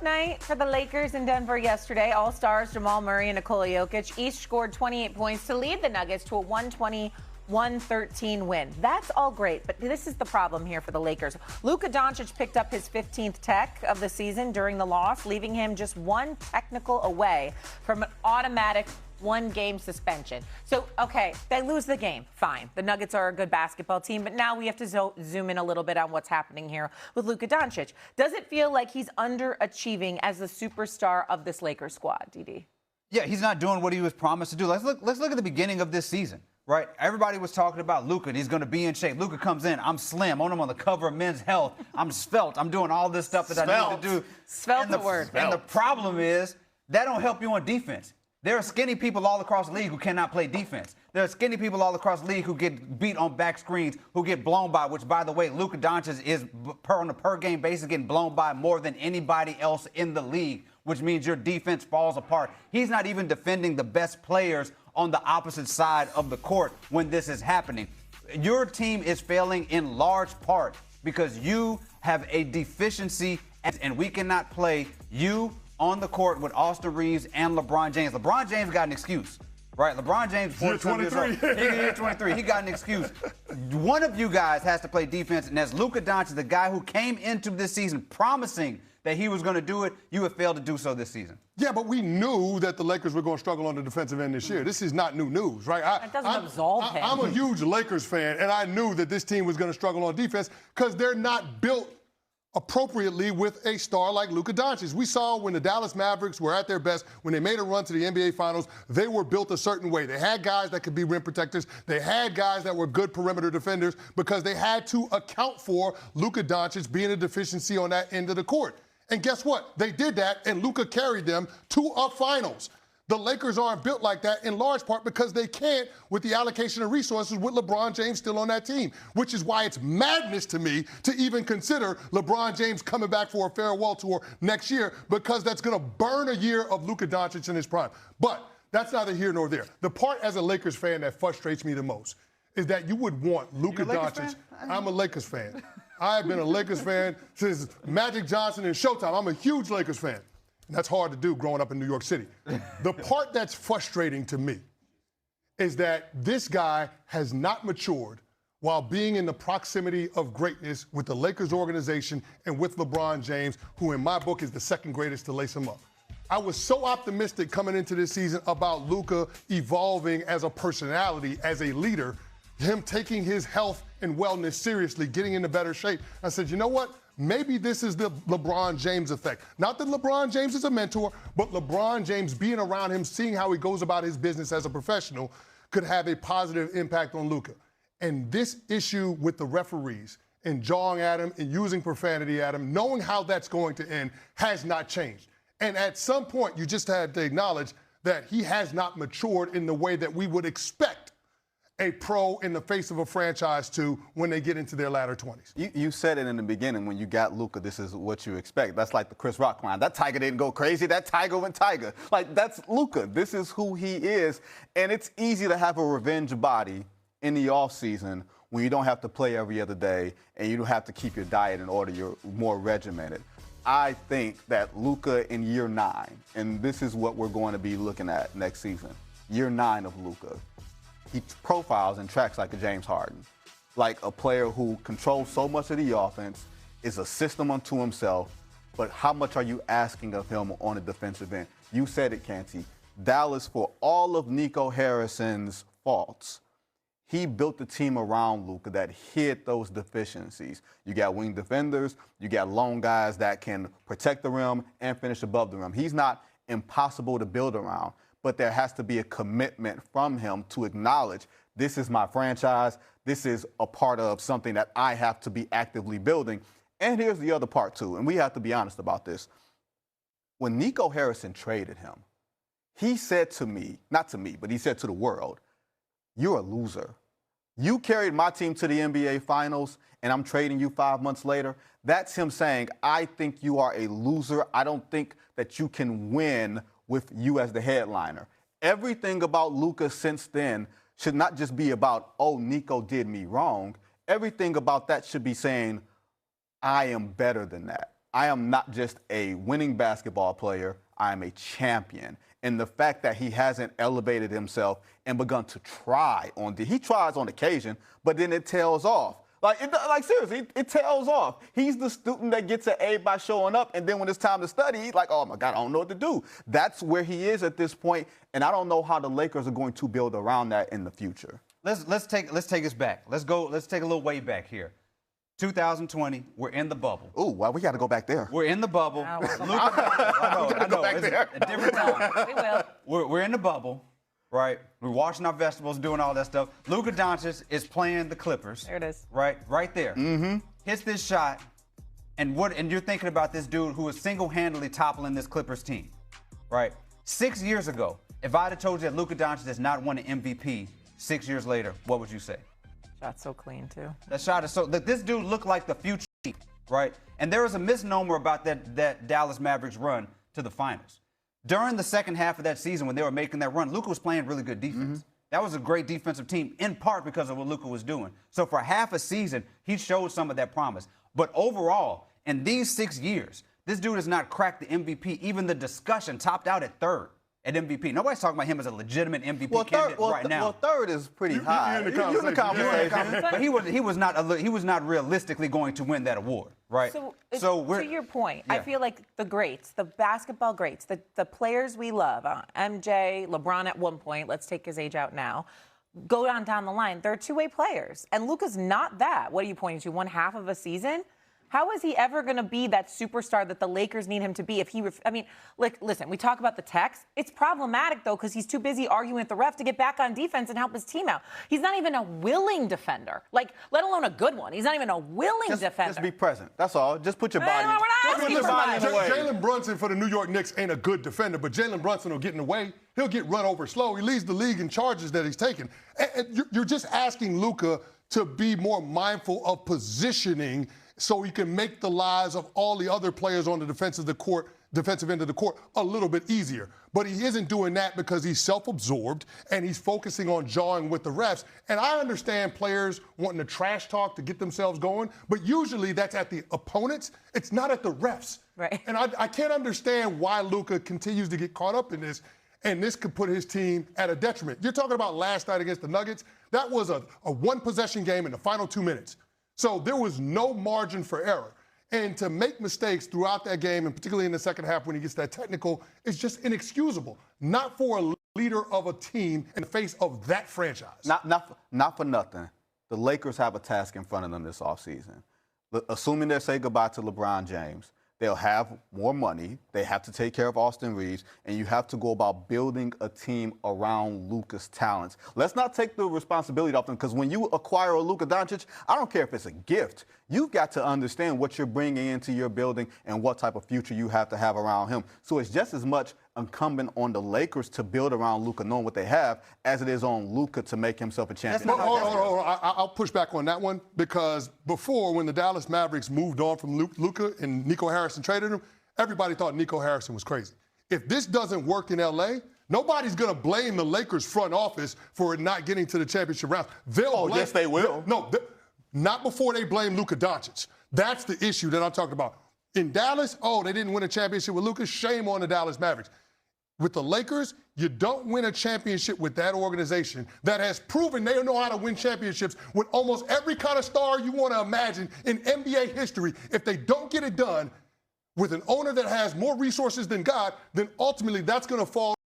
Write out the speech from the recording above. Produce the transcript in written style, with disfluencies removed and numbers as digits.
night for the Lakers in Denver yesterday. All-stars Jamal Murray and Nikola Jokic each scored 28 points to lead the Nuggets to a 120-113 win. That's all great, but this is the problem here for the Lakers. Luka Doncic picked up his 15th tech of the season during the loss, leaving him just one technical away from an automatic one-game suspension. So, okay, they lose the game. Fine. The Nuggets are a good basketball team, but now we have to zoom in a little bit on what's happening here with Luka Doncic. Does it feel like he's underachieving as the superstar of this Lakers squad, DD? Yeah, he's not doing what he was promised to do. Let's look at the beginning of this season, right? Everybody was talking about Luka, and he's going to be in shape. Luka comes in, I'm slim, I'm on the cover of Men's Health, I'm svelte, I'm doing all this stuff that I need to do. Svelte the word. And the problem is, that don't help you on defense. There are skinny people all across the league who cannot play defense. There are skinny people all across the league who get beat on back screens, who get blown by, which, by the way, Luka Doncic is, on a per-game basis, getting blown by more than anybody else in the league, which means your defense falls apart. He's not even defending the best players on the opposite side of the court when this is happening. Your team is failing in large part because you have a deficiency, and we cannot play you on the court with Austin Reeves and LeBron James. LeBron James got an excuse, right? LeBron James, 23. He got an excuse. One of you guys has to play defense, and that's Luka Doncic, the guy who came into this season promising that he was going to do it. You have failed to do so this season. Yeah, but we knew that the Lakers were going to struggle on the defensive end this year. This is not new news, right? That doesn't absolve him. I'm a huge Lakers fan, and I knew that this team was going to struggle on defense because they're not built appropriately with a star like Luka Doncic. We saw when the Dallas Mavericks were at their best, when they made a run to the NBA Finals, they were built a certain way. They had guys that could be rim protectors. They had guys that were good perimeter defenders because they had to account for Luka Doncic being a deficiency on that end of the court. And guess what? They did that, and Luka carried them to a finals. The Lakers aren't built like that in large part because they can't with the allocation of resources with LeBron James still on that team, which is why it's madness to me to even consider LeBron James coming back for a farewell tour next year because that's going to burn a year of Luka Doncic in his prime. But that's neither here nor there. The part as a Lakers fan that frustrates me the most is that you would want Luka Doncic. I'm a Lakers fan. I've been a Lakers fan since Magic Johnson and Showtime. I'm a huge Lakers fan. And that's hard to do growing up in New York City. The part that's frustrating to me is that this guy has not matured while being in the proximity of greatness with the Lakers organization and with LeBron James, who in my book is the second greatest to lace him up. I was so optimistic coming into this season about Luka evolving as a personality, as a leader, him taking his health and wellness seriously, getting into better shape. I said, you know what? Maybe this is the LeBron James effect. Not that LeBron James is a mentor, but LeBron James being around him, seeing how he goes about his business as a professional, could have a positive impact on Luka. And this issue with the referees and jawing at him and using profanity at him, knowing how that's going to end, has not changed. And at some point, you just had to acknowledge that he has not matured in the way that we would expect a pro in the face of a franchise to when they get into their latter 20s. You said it in the beginning when you got Luka, this is what you expect. That's like the Chris Rock line. That tiger didn't go crazy. That tiger went tiger. Like, that's Luka. This is who he is. And it's easy to have a revenge body in the offseason when you don't have to play every other day and you don't have to keep your diet in order. You're more regimented. I think that Luka in year 9, and this is what we're going to be looking at next season, year 9 of Luka. He profiles and tracks like a James Harden, like a player who controls so much of the offense, is a system unto himself, but how much are you asking of him on the defensive end? You said it, Canty. Dallas, for all of Nico Harrison's faults, he built the team around Luka that hid those deficiencies. You got wing defenders, you got lone guys that can protect the rim and finish above the rim. He's not impossible to build around, but there has to be a commitment from him to acknowledge this is my franchise, this is a part of something that I have to be actively building. And here's the other part, too, and we have to be honest about this. When Nico Harrison traded him, he said to me, not to me, but he said to the world, you're a loser. You carried my team to the NBA Finals, and I'm trading you 5 months later. That's him saying, I think you are a loser. I don't think that you can win with you as the headliner. Everything about Luka since then should not just be about, oh, Nico did me wrong. Everything about that should be saying, I am better than that. I am not just a winning basketball player, I am a champion. And the fact that he hasn't elevated himself and begun to try he tries on occasion, but then it tails off. Like seriously, it tails off. He's the student that gets an A by showing up, and then when it's time to study, he's like, oh my God, I don't know what to do. That's where he is at this point, and I don't know how the Lakers are going to build around that in the future. Let's take us back. Let's take a little way back here. 2020, we're in the bubble. Ooh, well, we got to go back there. We're in the bubble. Wow. I know. back It's there. a different time. We will. We're in the bubble, right? We're washing our vegetables, doing all that stuff. Luka Doncic is playing the Clippers. There it is. Right there. Mm-hmm. Hits this shot, and you're thinking about this dude who is single-handedly toppling this Clippers team, right? 6 years ago, if I'd have told you that Luka Doncic has not won an MVP 6 years later, what would you say? Shot's so clean, too. That shot is this dude looked like the future, right? And there was a misnomer about that Dallas Mavericks run to the finals. During the second half of that season, when they were making that run, Luka was playing really good defense. Mm-hmm. That was a great defensive team, in part because of what Luka was doing. So for half a season, he showed some of that promise. But overall, in these 6 years, this dude has not cracked the MVP. Even the discussion topped out at third at MVP. Nobody's talking about him as a legitimate MVP candidate right now. Well, third is pretty high. You're in the conversation. But he was not realistically going to win that award, right? So to your point, yeah. I feel like the greats, the basketball greats, the players we love, MJ, LeBron at one point, let's take his age out now, go down the line. They're two-way players, and Luka's not that. What are you pointing to? One half of a season? How is he ever going to be that superstar that the Lakers need him to be if listen, we talk about the text. It's problematic, though, because he's too busy arguing with the ref to get back on defense and help his team out. He's not even a willing defender, let alone a good one. He's not even a willing defender. Just be present. That's all. Just put your body, Put your body in the way. Jalen Brunson for the New York Knicks ain't a good defender, but Jalen Brunson will get in the way. He'll get run over slow. He leads the league in charges that he's taken. And you're just asking Luka to be more mindful of positioning so he can make the lives of all the other players on the defensive end of the court a little bit easier. But he isn't doing that because he's self-absorbed and he's focusing on jawing with the refs. And I understand players wanting to trash talk to get themselves going, but usually that's at the opponents. It's not at the refs. Right. And I can't understand why Luka continues to get caught up in this, and this could put his team at a detriment. You're talking about last night against the Nuggets. That was a one-possession game in the final 2 minutes. So there was no margin for error. And to make mistakes throughout that game, and particularly in the second half when he gets that technical, is just inexcusable. Not for a leader of a team in the face of that franchise. Not for nothing. The Lakers have a task in front of them this offseason. Assuming they say goodbye to LeBron James, they'll have more money. They have to take care of Austin Reeves, and you have to go about building a team around Luka's talents. Let's not take the responsibility off them, because when you acquire a Luka Doncic, I don't care if it's a gift. You've got to understand what you're bringing into your building and what type of future you have to have around him. So it's just as much incumbent on the Lakers to build around Luka, knowing what they have, as it is on Luka to make himself a champion. Hold on. I'll push back on that one, because before, when the Dallas Mavericks moved on from Luka and Nico Harrison traded him, everybody thought Nico Harrison was crazy. If this doesn't work in L.A., nobody's going to blame the Lakers front office for it not getting to the championship round. Yes, they will. Not before they blame Luka Doncic. That's the issue that I'm talking about. In Dallas, they didn't win a championship with Luka. Shame on the Dallas Mavericks. With the Lakers, you don't win a championship with that organization that has proven they know how to win championships with almost every kind of star you want to imagine in NBA history. If they don't get it done with an owner that has more resources than God, then ultimately that's going to fall